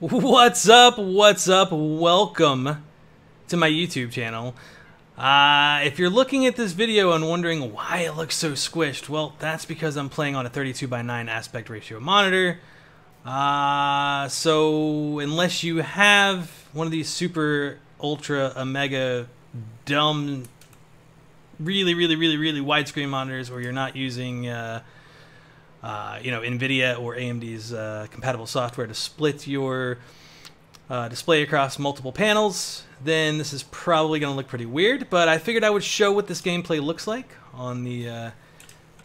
What's up? What's up? Welcome to my YouTube channel. If you're looking at this video and wondering why it looks so squished, well, that's because I'm playing on a 32:9 aspect ratio monitor. So unless you have one of these super ultra omega dumb really widescreen monitors, or you're not using NVIDIA or AMD's compatible software to split your display across multiple panels, then this is probably going to look pretty weird. But I figured I would show what this gameplay looks like on the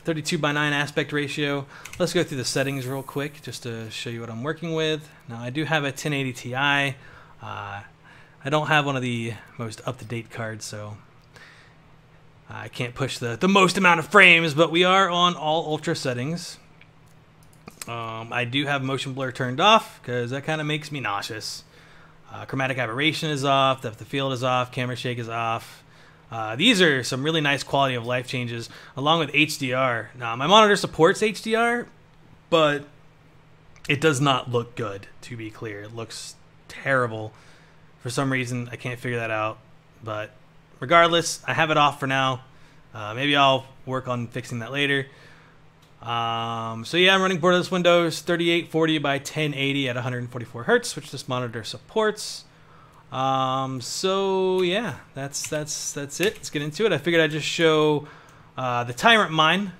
32:9 aspect ratio. Let's go through the settings real quick just to show you what I'm working with. Now, I do have a 1080 Ti. I don't have one of the most up-to-date cards, so I can't push the most amount of frames, but we are on all ultra settings. I do have motion blur turned off because that kind of makes me nauseous. Chromatic aberration is off, depth of field is off, camera shake is off. These are some really nice quality of life changes, along with HDR. Now, my monitor supports HDR, but it does not look good, to be clear. It looks terrible. For some reason, I can't figure that out. But regardless, I have it off for now. Maybe I'll work on fixing that later. So yeah, I'm running borderless Windows 3840 by 1080 at 144 Hertz, which this monitor supports. So yeah, that's it. Let's get into it. I figured I'd just show the Tyrant Mine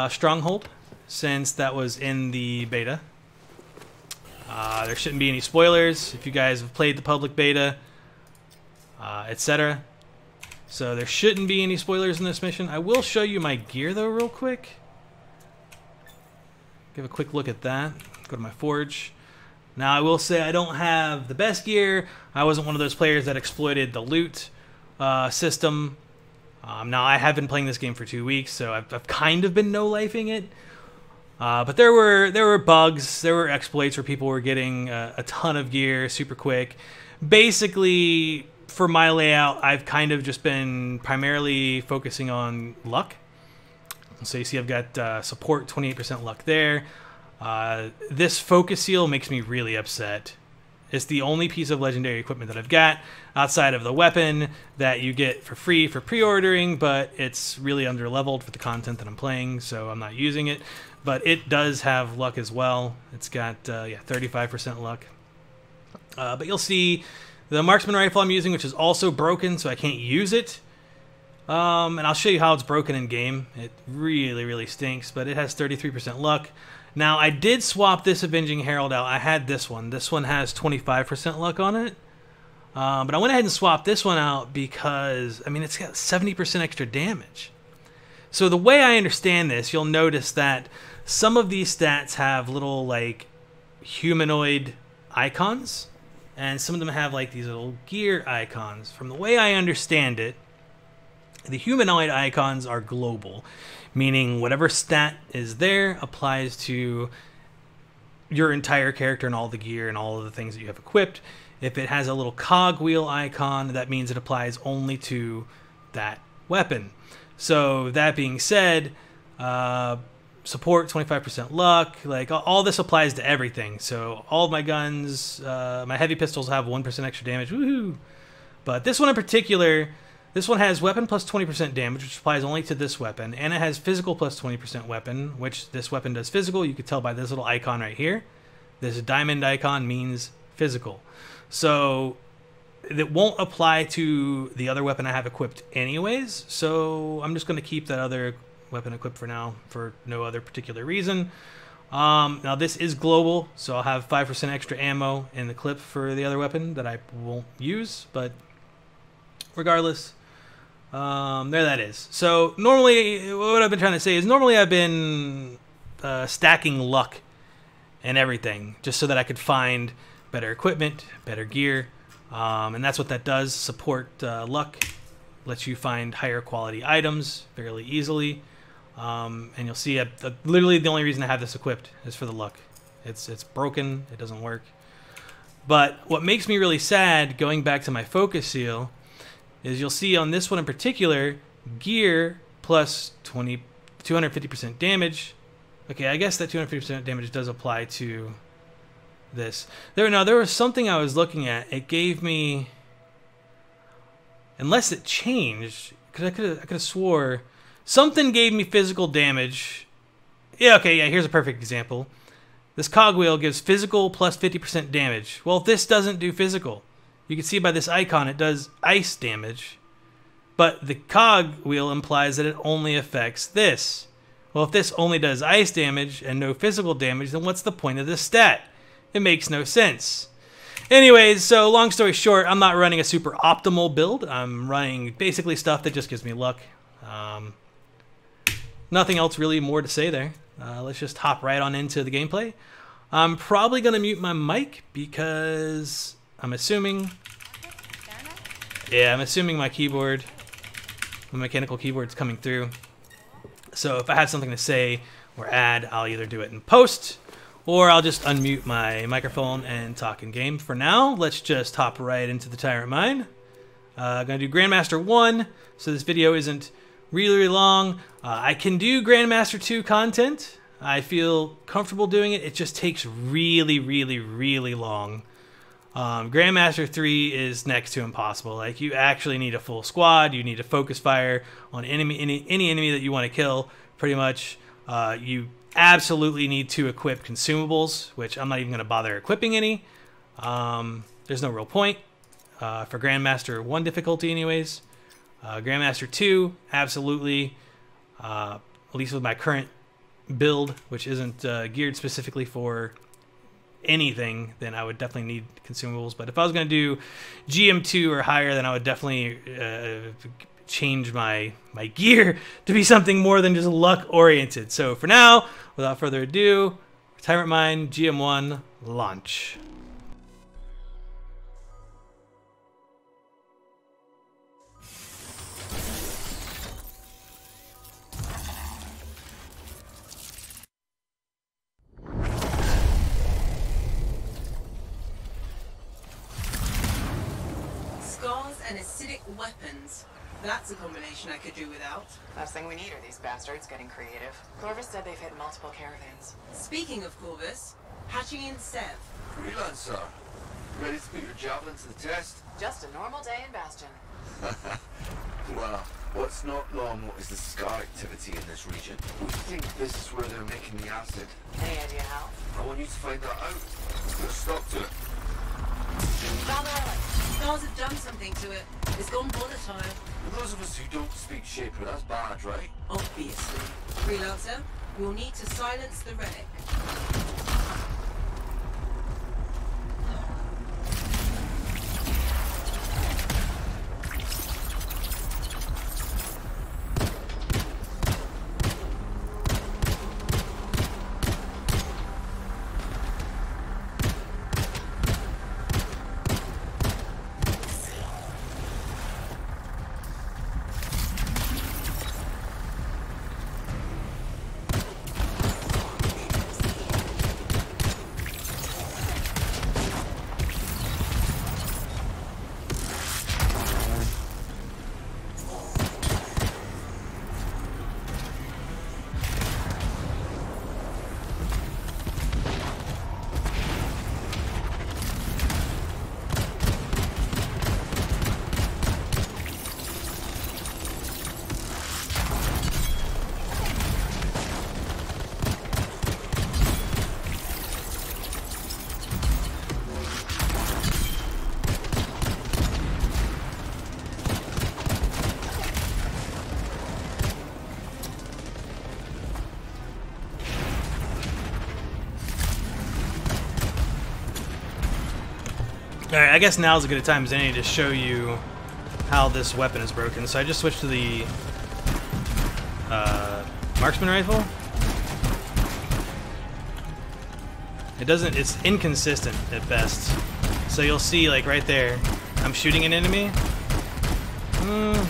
Stronghold, since that was in the beta. There shouldn't be any spoilers if you guys have played the public beta, etc. So there shouldn't be any spoilers in this mission. I will show you my gear though real quick. Give a quick look at that. Go to my forge. Now I will say I don't have the best gear. I wasn't one of those players that exploited the loot system. Now I have been playing this game for 2 weeks, so I've kind of been no-lifing it. But there were bugs, there were exploits where people were getting a ton of gear super quick. Basically, for my layout, I've kind of just been primarily focusing on luck. So you see I've got support 28% luck there. This focus seal makes me really upset. It's the only piece of legendary equipment that I've got outside of the weapon that you get for free for pre-ordering, but it's really under-leveled for the content that I'm playing, so I'm not using it. But it does have luck as well. It's got 35% luck. But you'll see the marksman rifle I'm using, which is also broken, so I can't use it. And I'll show you how it's broken in game. It really stinks, but it has 33% luck. Now, I did swap this Avenging Herald out. I had this one. This one has 25% luck on it. But I went ahead and swapped this one out because, I mean, it's got 70% extra damage. So the way I understand this, you'll notice that some of these stats have little, like, humanoid icons, and some of them have, like, these little gear icons. From the way I understand it, the humanoid icons are global, meaning whatever stat is there applies to your entire character and all the gear and all of the things that you have equipped. If it has a little cogwheel icon, that means it applies only to that weapon. So that being said, support 25% luck, like all this applies to everything. So all of my guns, my heavy pistols have 1% extra damage, woohoo! But this one in particular, this one has weapon plus 20% damage, which applies only to this weapon, and it has physical plus 20% weapon, which this weapon does physical. You can tell by this little icon right here. This diamond icon means physical. So it won't apply to the other weapon I have equipped anyways, so I'm just going to keep that other weapon equipped for now for no other particular reason. Now this is global, so I'll have 5% extra ammo in the clip for the other weapon that I won't use, but regardless, there that is. So normally, what I've been trying to say is normally I've been stacking luck and everything just so that I could find better equipment, better gear, and that's what that does. Support luck lets you find higher quality items fairly easily, and you'll see literally the only reason I have this equipped is for the luck. It's broken, it doesn't work. But what makes me really sad, going back to my focus seal, is you'll see on this one in particular, gear plus 250% damage. Okay, I guess that 250% damage does apply to this. There was something I was looking at. It gave me, unless it changed, because I could have swore something gave me physical damage. Yeah, okay, yeah. Here's a perfect example. This cogwheel gives physical plus 50% damage. Well, this doesn't do physical. You can see by this icon it does ice damage, but the cogwheel implies that it only affects this. Well, if this only does ice damage and no physical damage, then what's the point of this stat? It makes no sense. Anyways, so long story short, I'm not running a super optimal build. I'm running basically stuff that just gives me luck. Nothing else really more to say there. Let's just hop right on into the gameplay. I'm probably going to mute my mic because I'm assuming... Yeah, I'm assuming my keyboard, my mechanical keyboard's coming through. So if I have something to say or add, I'll either do it in post or I'll just unmute my microphone and talk in game. For now, let's just hop right into the Tyrant Mine. I'm going to do Grandmaster 1, so this video isn't really long. I can do Grandmaster 2 content. I feel comfortable doing it. It just takes really long. Grandmaster 3 is next to impossible. Like, you actually need a full squad. You need to focus fire on any enemy that you want to kill, pretty much. You absolutely need to equip consumables, which I'm not even going to bother equipping any. There's no real point for Grandmaster 1 difficulty anyways. Grandmaster 2, absolutely, at least with my current build, which isn't geared specifically for anything, then I would definitely need consumables. But if I was going to do GM2 or higher, then I would definitely change my gear to be something more than just luck oriented. So for now, without further ado, Tyrant Mine GM1 launch. And acidic weapons. That's a combination I could do without. Last thing we need are these bastards getting creative. Corvus said they've hit multiple caravans. Speaking of Corvus, Hatchie and Sev. Freelancer, ready to put your javelin to the test? Just a normal day in Bastion. Well, what's not normal is the scar activity in this region. We think this is where they're making the acid. Any idea how? I want you to find that out. Put a stop to it. Found the relic. Stars have done something to it. It's gone volatile. For those of us who don't speak Shaper, that's bad, right? Obviously. Freelancer, you'll need to silence the relic. Alright, I guess now's as good a time as any to show you how this weapon is broken. So I just switched to the marksman rifle. It's inconsistent at best. So you'll see, like right there, I'm shooting an enemy. Yeah,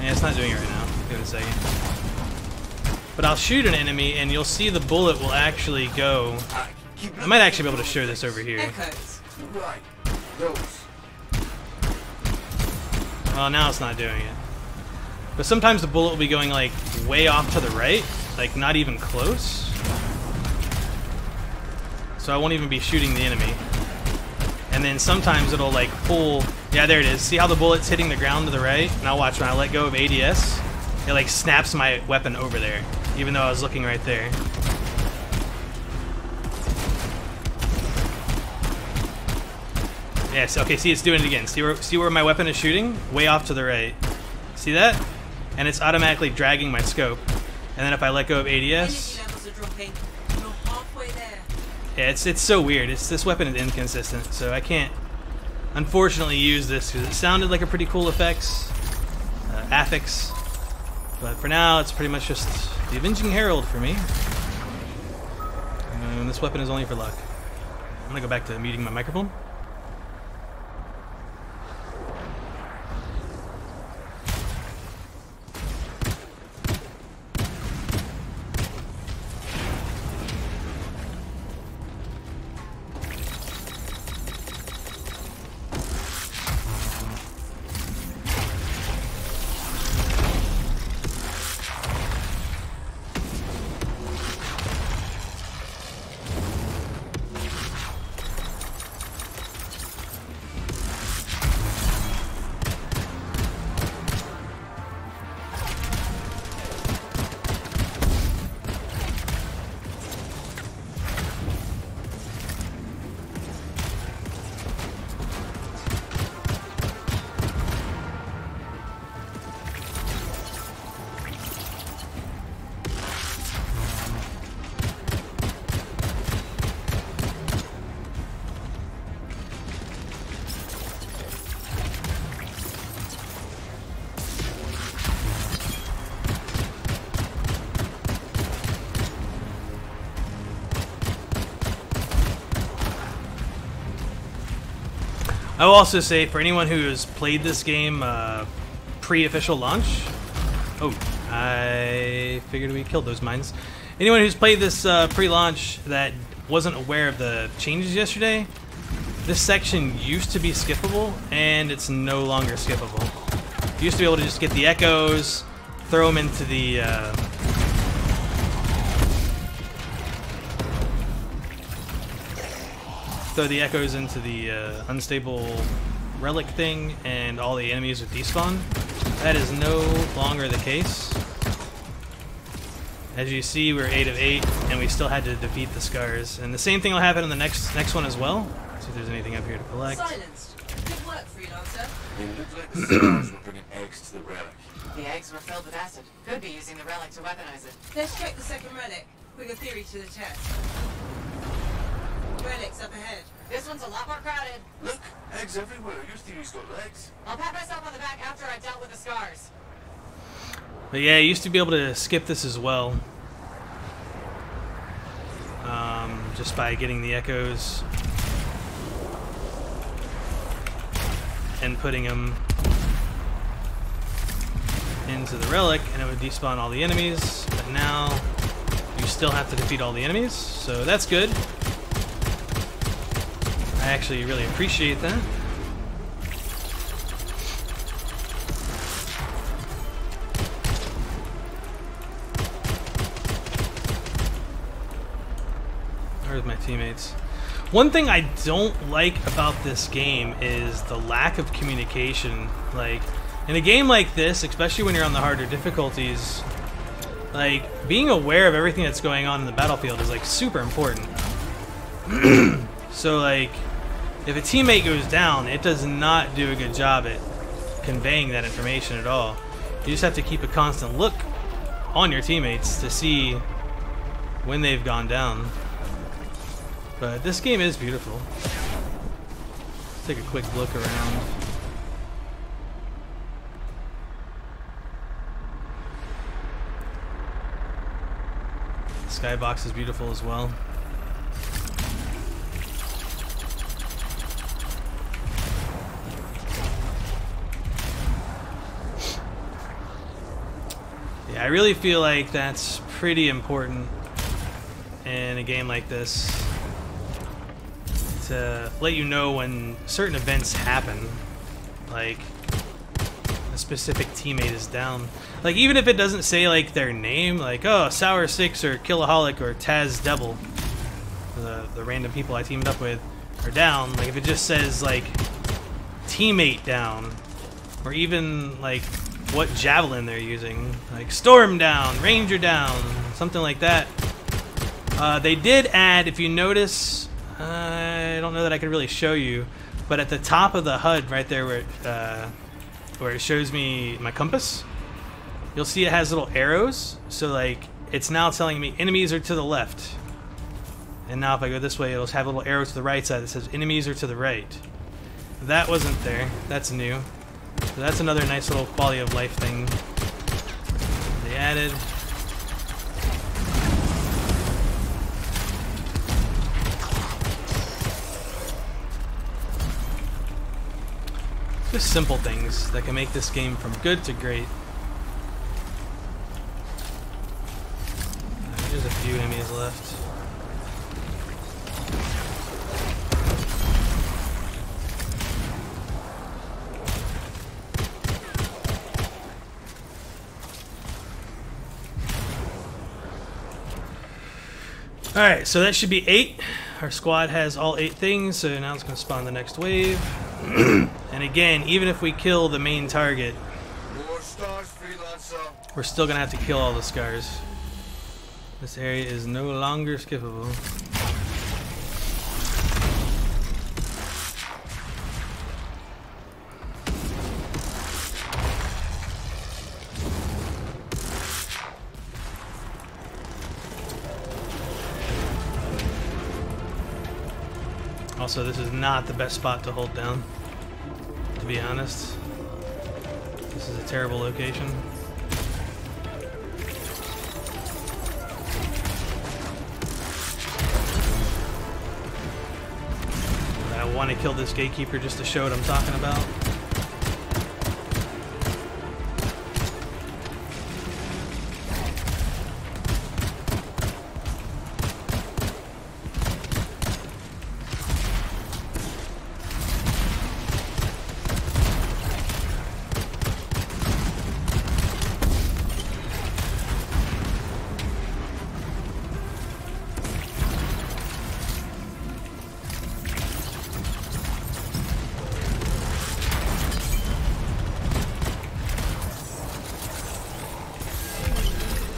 it's not doing it right now. Give it a second. But I'll shoot an enemy and you'll see the bullet will actually go. I might actually be able to show this over here. Echoes. Right. Those. Well, now it's not doing it. But sometimes the bullet will be going like way off to the right, like not even close. so I won't even be shooting the enemy. And then sometimes it'll like pull. Yeah, there it is. See how the bullet's hitting the ground to the right? Now watch, when I let go of ADS, it like snaps my weapon over there, even though I was looking right there. Yes, okay, see, it's doing it again. See where my weapon is shooting? Way off to the right. See that? And it's automatically dragging my scope. And then if I let go of ADS... Energy levels are dropping. You're halfway there. Yeah, it's so weird. This weapon is inconsistent, so I can't, unfortunately, use this because it sounded like a pretty cool affix. But for now, it's pretty much just the Avenging Herald for me. And this weapon is only for luck. I'm gonna go back to muting my microphone. I will also say, for anyone who has played this game pre-official launch... Oh, I figured we killed those mines. Anyone who's played this pre-launch that wasn't aware of the changes yesterday, this section used to be skippable, and it's no longer skippable. You used to be able to just get the echoes, throw them into the... throw the echoes into the unstable relic thing, and all the enemies would despawn. That is no longer the case. As you see, we're 8 of 8, and we still had to defeat the scars. And the same thing will happen in the next one as well. Let's see if there's anything up here to collect. Silenced. Good work, freelancer. It looked like the stars were bringing eggs to the relic. The eggs were filled with acid. Could be using the relic to weaponize it. Let's check the second relic. Put your theory to the test. Relic's up ahead. This one's a lot more crowded. Look, eggs everywhere. Your theory's got legs. I'll pat myself on the back after I've dealt with the scars. But yeah, you used to be able to skip this as well. Just by getting the echoes and putting them into the relic, and it would despawn all the enemies. But now you still have to defeat all the enemies, so that's good. I actually really appreciate that. Where's my teammates? One thing I don't like about this game is the lack of communication. Like, in a game like this, especially when you're on the harder difficulties, like, being aware of everything that's going on in the battlefield is, like, super important. So, like, if a teammate goes down, it does not do a good job at conveying that information at all. You just have to keep a constant look on your teammates to see when they've gone down. But this game is beautiful. Let's take a quick look around. The skybox is beautiful as well. Yeah, I really feel like that's pretty important in a game like this, to let you know when certain events happen, like a specific teammate is down. Like, even if it doesn't say like their name, like, oh, Sour 6 or Killaholic or Taz Devil, the random people I teamed up with are down, like if it just says like teammate down, or even like what javelin they're using, like storm down, ranger down, something like that. They did add, if you notice, I don't know that I could really show you, but at the top of the HUD right there where it shows me my compass, you'll see it has little arrows. So like it's now telling me enemies are to the left, and now if I go this way, it'll have a little arrow to the right side that says enemies are to the right. That wasn't there. That's new. So that's another nice little quality of life thing they added. Just simple things that can make this game from good to great. There's a few enemies left. Alright, so that should be 8. Our squad has all 8 things, so now it's going to spawn the next wave. And again, even if we kill the main target, we're still going to have to kill all the scars. This area is no longer skippable. Also, this is not the best spot to hold down, to be honest. This is a terrible location. I want to kill this gatekeeper just to show what I'm talking about.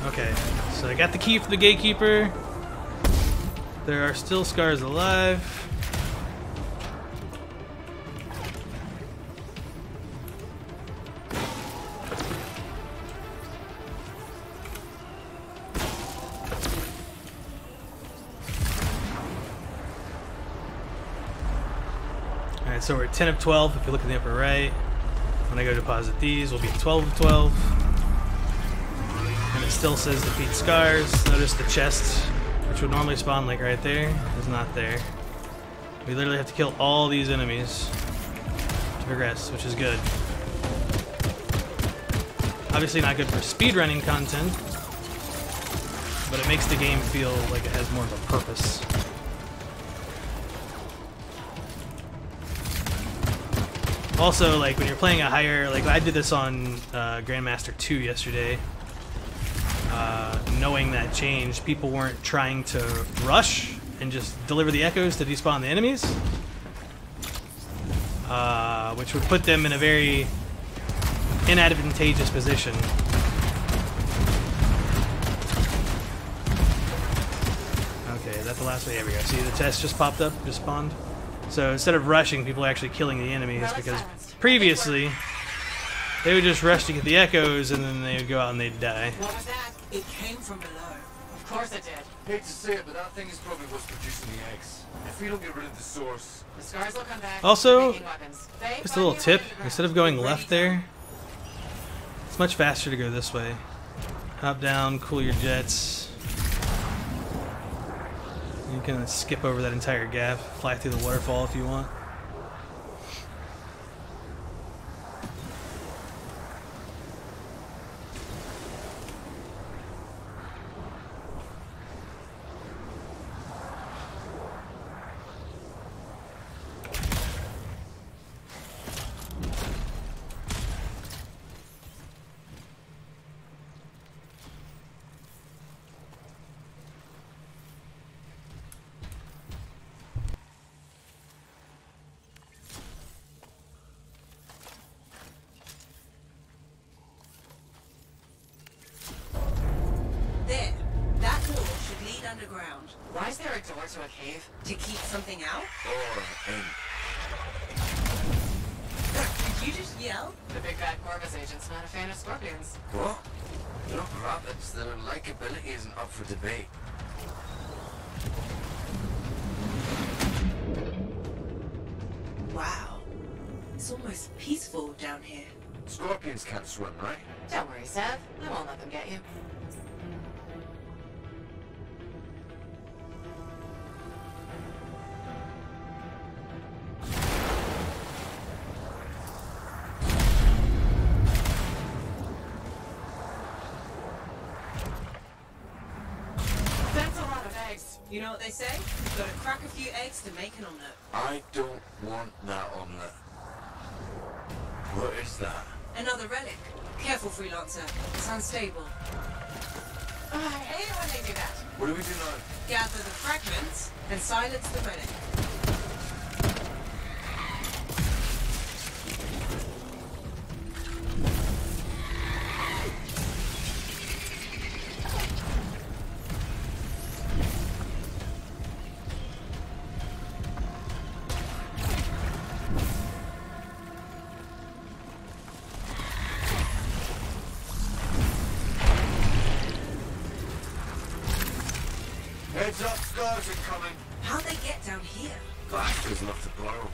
Okay, so I got the key for the gatekeeper. There are still scars alive. Alright, so we're at 10 of 12 if you look in the upper right. When I go deposit these, we'll be 12 of 12. And it still says defeat scars. Notice the chest, which would normally spawn like right there, is not there. We literally have to kill all these enemies to progress, which is good. Obviously not good for speedrunning content, but it makes the game feel like it has more of a purpose. Also, like when you're playing a higher, like I did this on Grandmaster 2 yesterday. Knowing that change, people weren't trying to rush and just deliver the echoes to despawn the enemies, which would put them in a very inadvantageous position. Okay, is that the last way? There we go. See, the test just popped up, just spawned. So instead of rushing, people are actually killing the enemies, because previously they would just rush to get the echoes and then they would go out and they'd die. What was that? It came from below. Of course it did. Hate to say it, but that thing is probably what's producing the eggs. If we don't get rid of the source, The scars will come back. Also, making weapons. They just a little find tip, their way to the instead of ground. going left there, it's much faster to go this way. Hop down, cool your jets. You can skip over that entire gap, fly through the waterfall if you want. Why is there a door to a cave? To keep something out? Or in. Did you just yell? The big bad Corvus agent's not a fan of scorpions. What? They're not rabbits. Their likability isn't up for debate. Wow. It's almost peaceful down here. Scorpions can't swim, right? Don't worry, Sev. I won't let them get you. That's a lot of eggs. You know what they say? You've got to crack a few eggs to make an omelette. I don't want that omelette. What is that? Another relic. Careful, freelancer. It's unstable. I hate it when they do that. What do we do now? Gather the fragments and silence the relic. Heads up, scars are coming. How'd they get down here? Bastards love to borrow.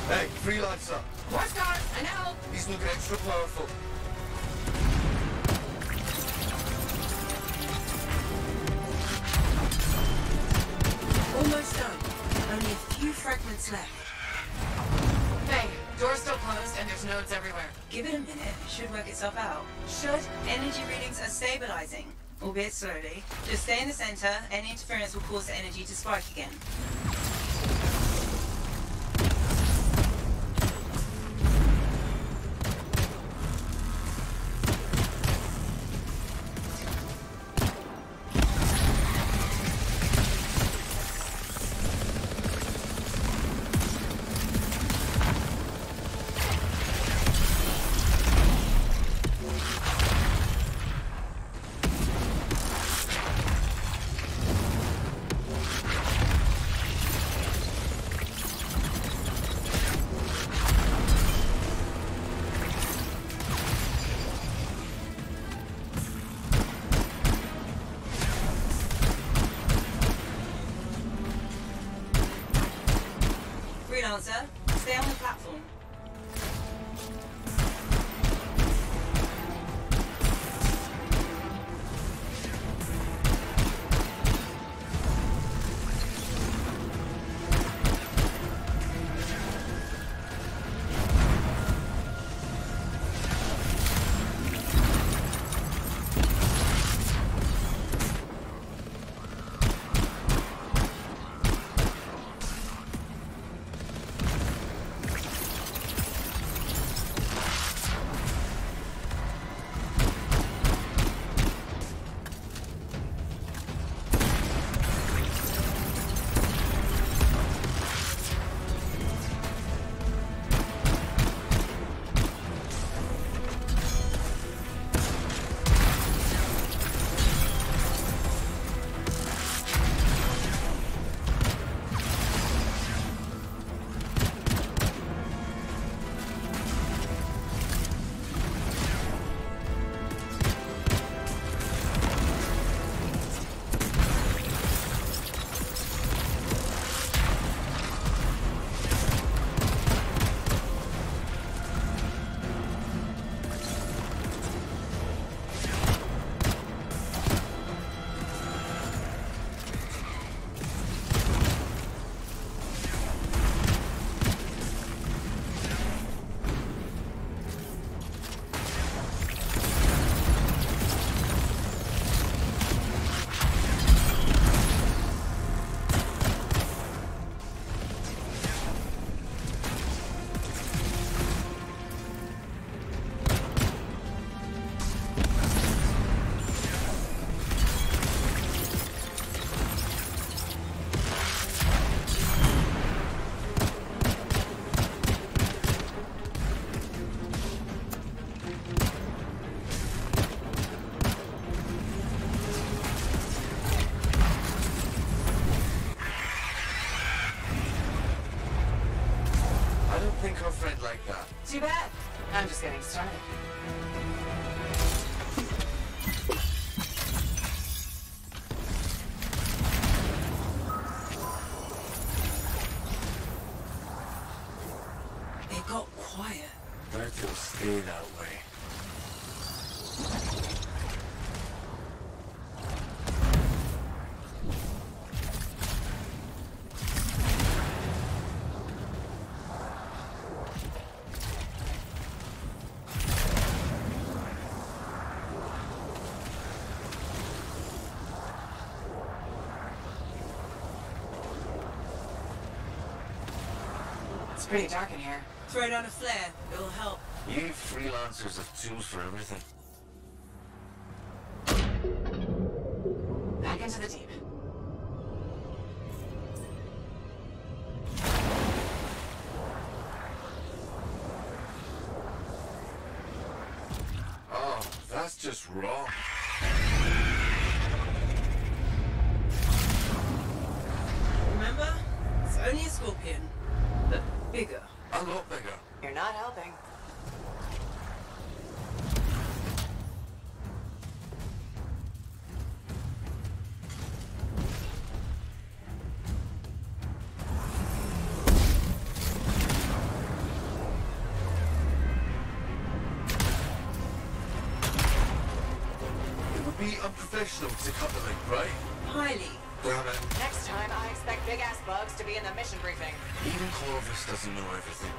Hey, freelancer. More scars. I know. He's looking extra powerful. Almost done. Only a few fragments left. Hey, door's still closed and there's nodes everywhere. Give it a minute. It should work itself out. Should. Energy readings are stabilizing, albeit slowly. Just stay in the center. Any interference will cause the energy to spike again. Freelancer, stay on the platform. Too bad. I'm just getting started. It got quiet. Bet it'll stay that way. It's pretty dark in here. Throw down a flare. It'll help. You freelancers have tools for everything. Back into the deep. Oh, that's just wrong. Remember? It's only a scorpion, but bigger. A lot bigger. You're not helping. It would be unprofessional to cut the link, right? Highly. Damn it. Next time, I expect big-ass bugs to be in the mission briefing. Even Clovis doesn't know everything.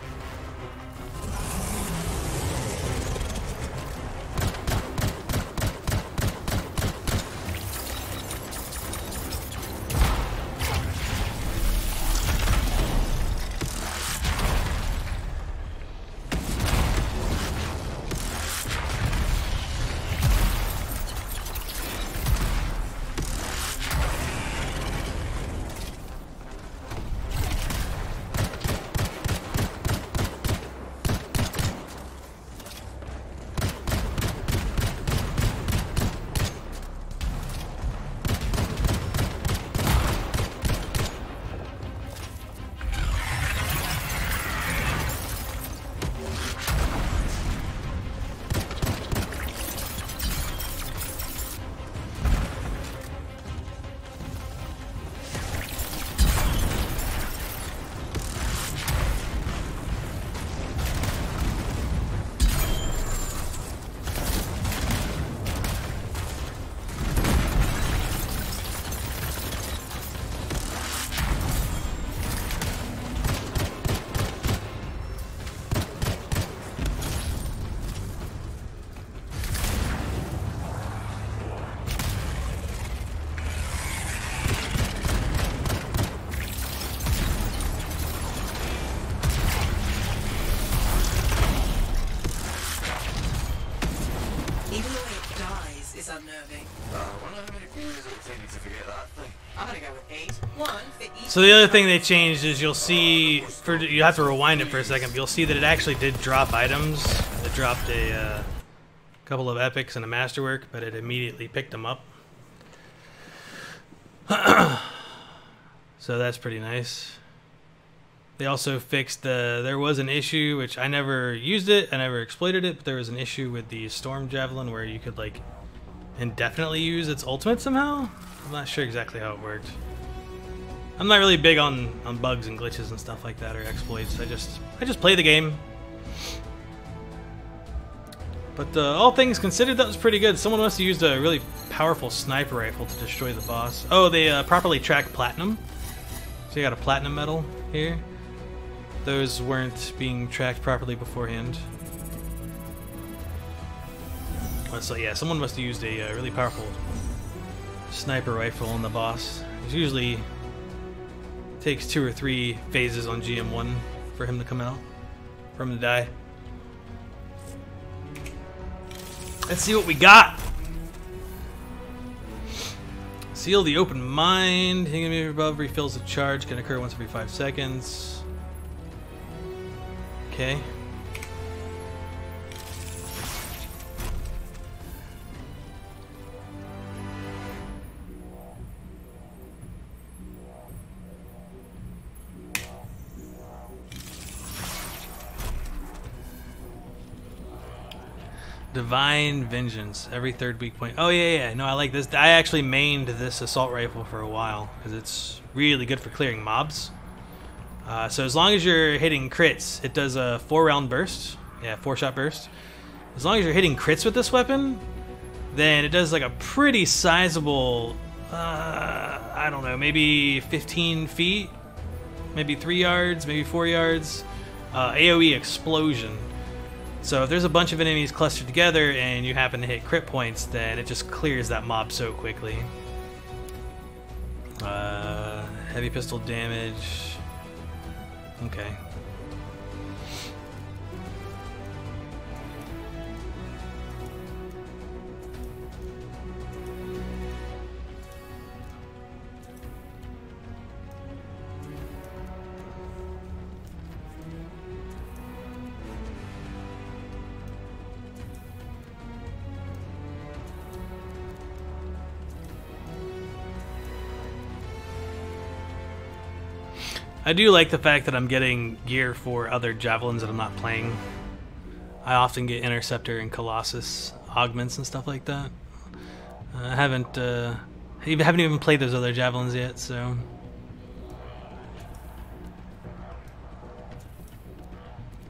unnerving. Wonder how many viewers it would take me to forget that thing. I'm gonna go with 8. One for each. So the other thing they changed is you'll see, you have to rewind it for a second, but you'll see that it actually did drop items. It dropped a couple of epics and a masterwork, but it immediately picked them up. So that's pretty nice. They also fixed there was an issue, which I never used it, I never exploited it, but there was an issue with the Storm Javelin where you could like indefinitely use its ultimate somehow. I'm not sure exactly how it worked. I'm not really big on bugs and glitches and stuff like that, or exploits. I just play the game. But all things considered, that was pretty good. Someone must have used a really powerful sniper rifle to destroy the boss. Oh, they properly tracked platinum. So you got a platinum medal here. Those weren't being tracked properly beforehand. So yeah, someone must have used a really powerful sniper rifle on the boss. It usually takes 2 or 3 phases on GM1 for him to come out, for him to die. Let's see what we got. Seal the open mind. Hanging me above refills the charge. Can occur once every 5 seconds. Okay. Divine Vengeance. Every third weak point. Oh, yeah. No, I like this. I actually mained this assault rifle for a while because it's really good for clearing mobs. So as long as you're hitting crits, it does a 4-round burst. Yeah, 4-shot burst. As long as you're hitting crits with this weapon, then it does like a pretty sizable, I don't know, maybe 15 feet, maybe 3 yards, maybe 4 yards, AoE explosion. So if there's a bunch of enemies clustered together and you happen to hit crit points, then it just clears that mob so quickly. Heavy pistol damage. Okay. I do like the fact that I'm getting gear for other javelins that I'm not playing. I often get Interceptor and Colossus augments and stuff like that. I haven't even played those other javelins yet, so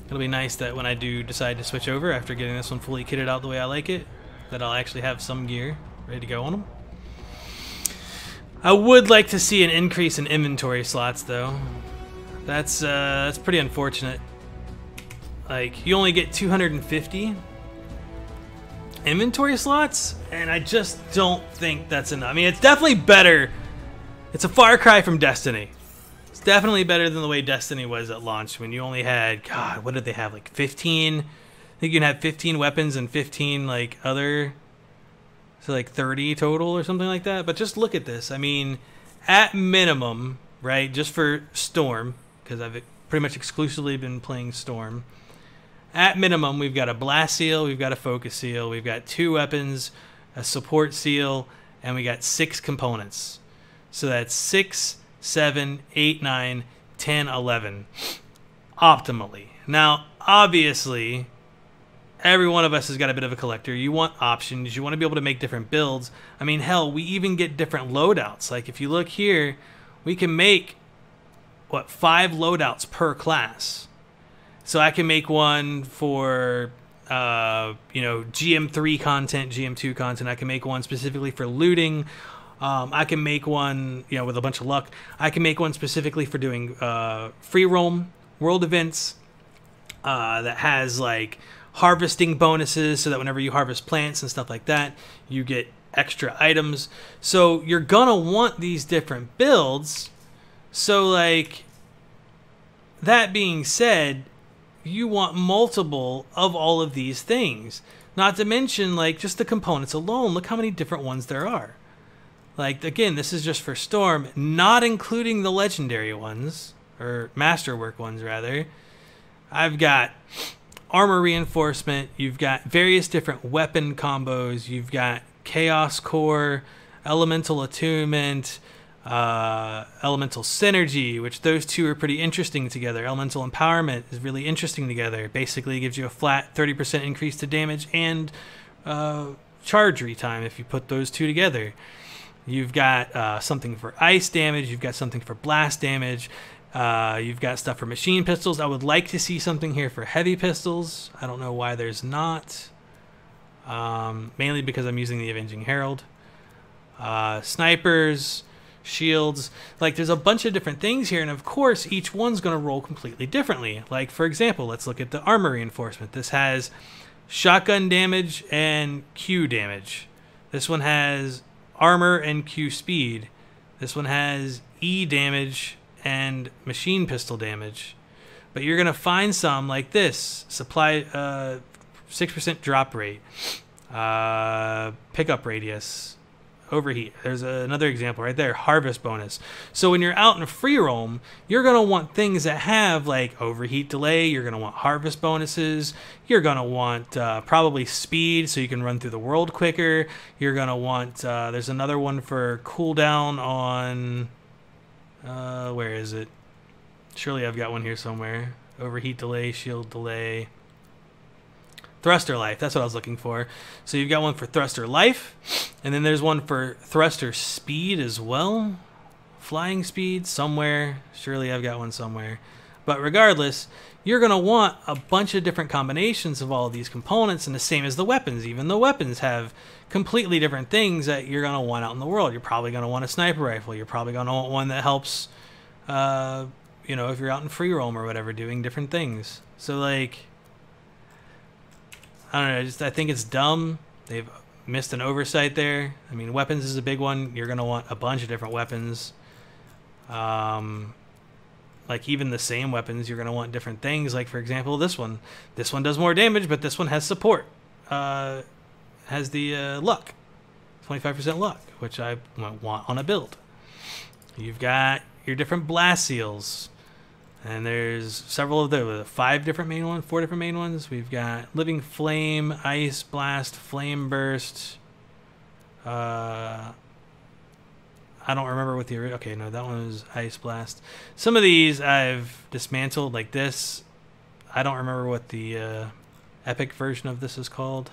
it'll be nice that when I do decide to switch over after getting this one fully kitted out the way I like it, that I'll actually have some gear ready to go on them. I would like to see an increase in inventory slots, though. That's pretty unfortunate. Like, you only get 250 inventory slots, and I just don't think that's enough. I mean, it's definitely better. It's a far cry from Destiny. It's definitely better than the way Destiny was at launch, when you only had, God, what did they have, like 15? I think you can have 15 weapons and 15, like, other... So like 30 total or something like that. But just look at this. I mean, at minimum, right, just for Storm, because I've pretty much exclusively been playing Storm. At minimum, we've got a Blast Seal, we've got a Focus Seal, we've got 2 weapons, a Support Seal, and we got 6 components. So that's 6, 7, 8, 9, 10, 11. Optimally. Now, obviously... Every one of us has got a bit of a collector. You want options. You want to be able to make different builds. I mean, hell, we even get different loadouts. Like, if you look here, we can make, 5 loadouts per class. So I can make one for, GM3 content, GM2 content. I can make one specifically for looting. I can make one, with a bunch of luck. I can make one specifically for doing free roam world events that has, like... harvesting bonuses, so that whenever you harvest plants and stuff like that, you get extra items. So you're gonna want these different builds. So, like, that being said, you want multiple of all of these things. Not to mention, like, just the components alone. Look how many different ones there are. Like, again, this is just for Storm, not including the legendary ones, or masterwork ones, rather. I've got armor reinforcement, you've got various different weapon combos, you've got chaos core, elemental attunement, elemental synergy, which those two are pretty interesting together. Elemental empowerment is really interesting together. Basically it gives you a flat 30% increase to damage and charge retime if you put those two together. You've got something for ice damage, you've got something for blast damage. You've got stuff for machine pistols. I would like to see something here for heavy pistols. I don't know why there's not. Mainly because I'm using the Avenging Herald. Snipers, shields. Like, there's a bunch of different things here, and of course, each one's going to roll completely differently. Like, for example, let's look at the armor reinforcement. This has shotgun damage and Q damage. This one has armor and Q speed. This one has E damage and machine pistol damage. But you're gonna find some like this: supply 6% drop rate, pickup radius, overheat. There's another example right there, harvest bonus. So when you're out in free roam, you're gonna want things that have like overheat delay. You're gonna want harvest bonuses. You're gonna want probably speed, so you can run through the world quicker. You're gonna want there's another one for cooldown on where is it? Surely I've got one here somewhere. Overheat delay, shield delay. Thruster life. That's what I was looking for. So you've got one for thruster life, and then there's one for thruster speed as well. Flying speed somewhere. Surely I've got one somewhere. But regardless, you're going to want a bunch of different combinations of all of these components, and the same as the weapons. Even the weapons have completely different things that you're going to want out in the world. You're probably going to want a sniper rifle. You're probably going to want one that helps, you know, if you're out in free roam or whatever, doing different things. So, like, I don't know, I think it's dumb. They've missed an oversight there. I mean, weapons is a big one. You're going to want a bunch of different weapons. Like, even the same weapons, you're going to want different things. Like, for example, this one. This one does more damage, but this one has support. Has the luck. 25% luck, which I want on a build. You've got your different blast seals. And there's several of those. 5 different main ones, 4 different main ones. We've got Living Flame, Ice Blast, Flame Burst. I don't remember what the... Okay, no, that one was Ice Blast. Some of these I've dismantled, like this. I don't remember what the epic version of this is called.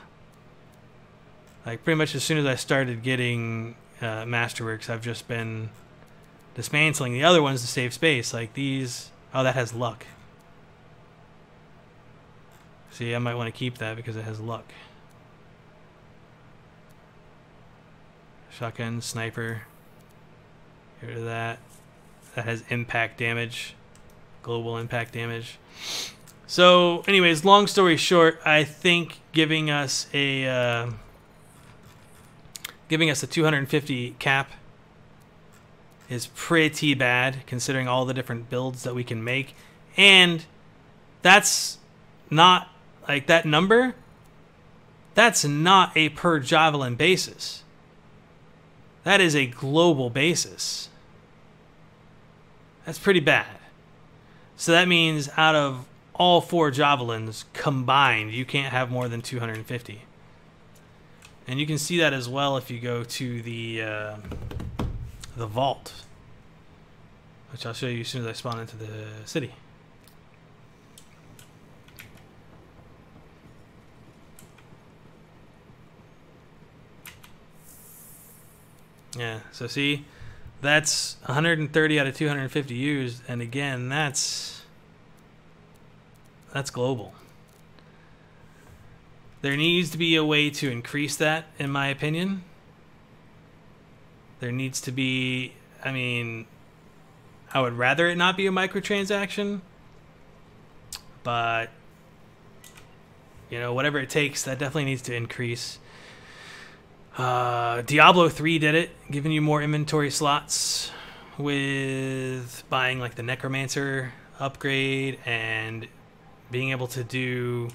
Like, pretty much as soon as I started getting Masterworks, I've just been dismantling the other ones to save space. Like these... Oh, that has luck. See, I might want to keep that because it has luck. Shotgun, sniper. Get rid of that. That has impact damage. Global impact damage. So, anyways, long story short, I think giving us a 250 cap is pretty bad considering all the different builds that we can make. And that's not, like, that number, that's not a per javelin basis. That is a global basis. That's pretty bad. So that means out of all 4 javelins combined, you can't have more than 250. And you can see that as well if you go to the vault, which I'll show you as soon as I spawn into the city. Yeah, so see, that's 130 out of 250 used, and again, that's global. There needs to be a way to increase that, in my opinion. There needs to be, I mean, I would rather it not be a microtransaction, but, you know, whatever it takes, that definitely needs to increase. Diablo 3 did it, giving you more inventory slots with buying like the Necromancer upgrade and being able to do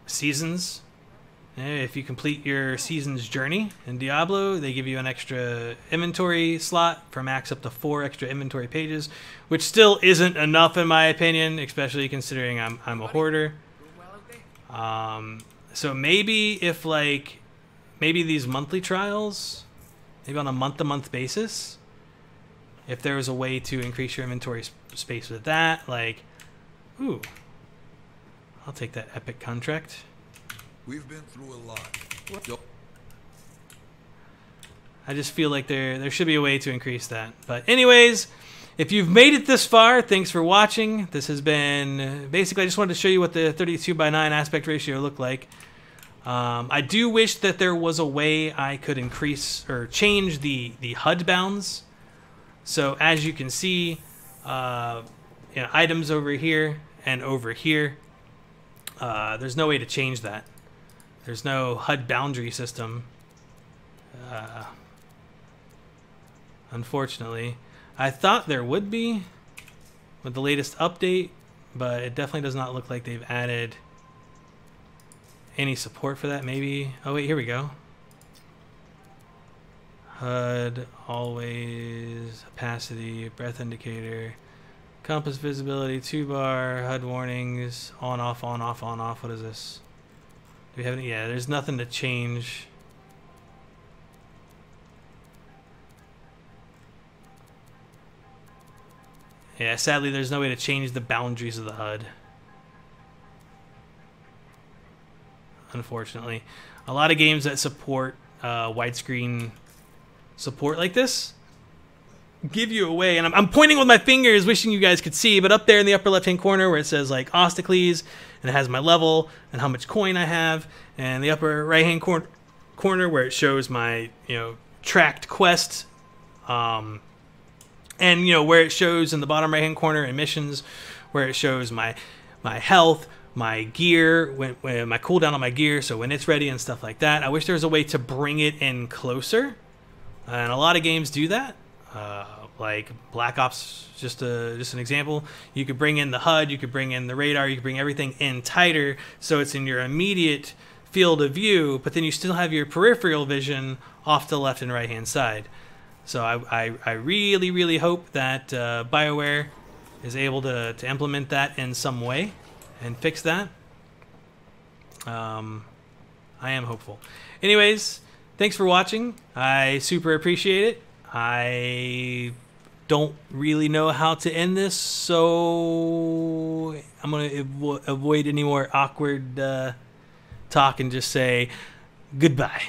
seasons. If you complete your season's journey in Diablo, they give you an extra inventory slot for max up to 4 extra inventory pages, which still isn't enough in my opinion, especially considering I'm a hoarder. So maybe if maybe these monthly trials, maybe on a month-to-month basis, if there was a way to increase your inventory space with that, like, ooh, I'll take that epic contract. We've been through a lot. I just feel like there should be a way to increase that. But anyways, if you've made it this far, thanks for watching. This has been, basically I just wanted to show you what the 32:9 aspect ratio looked like. I do wish that there was a way I could increase or change the HUD bounds. So as you can see, you know, items over here and over here, there's no way to change that. There's no HUD boundary system, unfortunately. I thought there would be with the latest update, but it definitely does not look like they've added any support for that. Maybe, oh wait, here we go. HUD, always, opacity, breath indicator, compass visibility, 2-bar, HUD warnings, on, off, on, off, on, off. What is this? Do we have any? Yeah, there's nothing to change. Yeah, sadly, there's no way to change the boundaries of the HUD. Unfortunately. A lot of games that support widescreen support like this give you away, and I'm pointing with my fingers, wishing you guys could see, but up there in the upper left-hand corner where it says like Ostacles, and it has my level and how much coin I have, and the upper right-hand corner where it shows my, you know, tracked quest, and, you know, where it shows in the bottom right-hand corner in missions, where it shows my health, my gear, when my cooldown on my gear, so when it's ready and stuff like that. I wish there was a way to bring it in closer, and a lot of games do that. Like Black Ops, just an example. You could bring in the HUD, you could bring in the radar, you could bring everything in tighter so it's in your immediate field of view, but then you still have your peripheral vision off to the left and right hand side. So I really, really hope that BioWare is able to implement that in some way and fix that. I am hopeful. Anyways, thanks for watching. I super appreciate it. I don't really know how to end this, so I'm going to avoid any more awkward talk and just say goodbye.